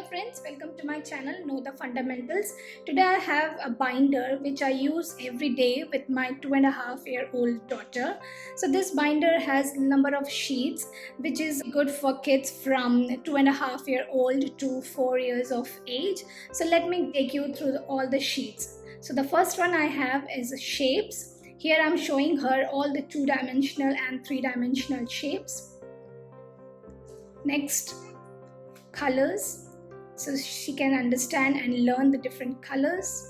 friends, welcome to my channel Know the Fundamentals. Today I have a binder which I use every day with my 2.5-year-old daughter. So this binder has a number of sheets which is good for kids from 2.5-year-old to 4 years of age. So let me take you through all the sheets. So the first one I have is shapes. Here I'm showing her all the 2-dimensional and 3-dimensional shapes. Next, colors, so she can understand and learn the different colors.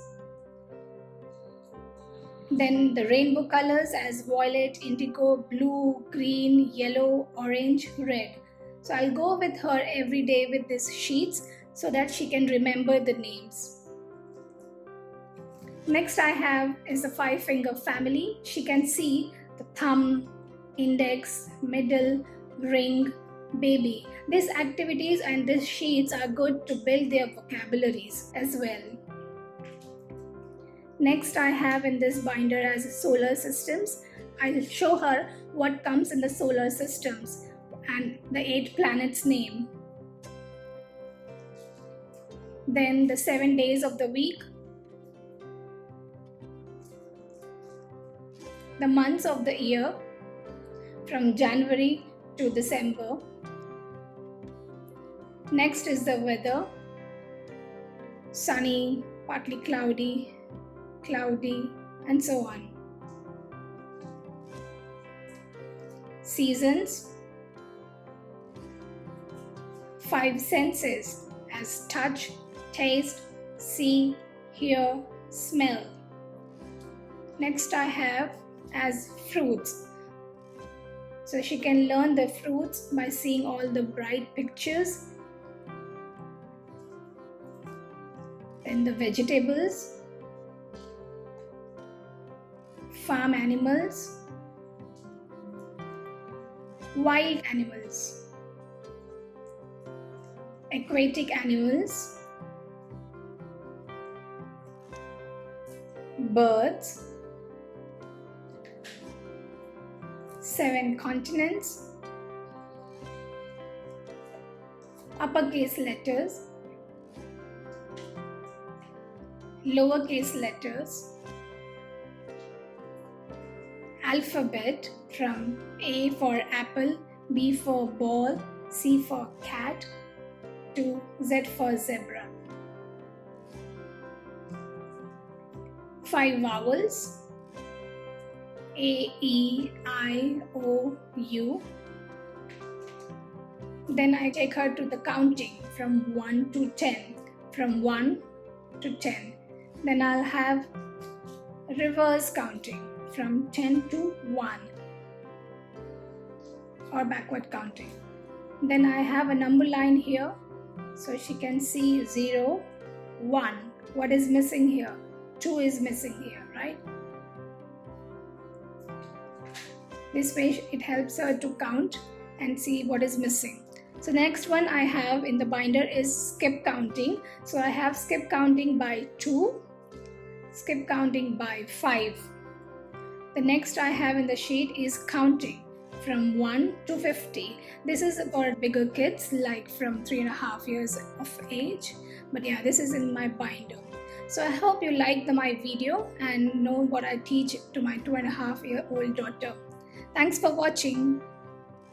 Then the rainbow colors as violet, indigo, blue, green, yellow, orange, red. So I'll go with her every day with these sheets so that she can remember the names. Next I have is the 5-finger family. She can see the thumb, index, middle, ring, baby. These activities and these sheets are good to build their vocabularies as well. Next I have in this binder as solar systems. I'll show her what comes in the solar systems and the 8 planets name. Then the 7 days of the week, the months of the year from January to December. Next is the weather, sunny, partly cloudy, and so on. Seasons, 5 senses as touch, taste, see, hear, smell. Next I have as fruits. So she can learn the fruits by seeing all the bright pictures. Then the vegetables, farm animals, wild animals, aquatic animals, birds, 7 continents, uppercase letters, lowercase letters, alphabet from A for apple, B for ball, C for cat to Z for zebra. 5 vowels, A, E, I, O, U. Then I take her to the counting from 1 to 10, from 1 to 10. Then I'll have reverse counting from 10 to 1 or backward counting. Then I have a number line here so she can see 0, 1. What is missing here? 2 is missing here, right? This way it helps her to count and see what is missing. So next one I have in the binder is skip counting. So I have skip counting by 2, skip counting by 5. The next I have in the sheet is counting from 1 to 50. This is for bigger kids like from 3.5 years of age. But yeah, this is in my binder. So I hope you liked my video and know what I teach to my 2.5-year-old daughter. Thanks for watching.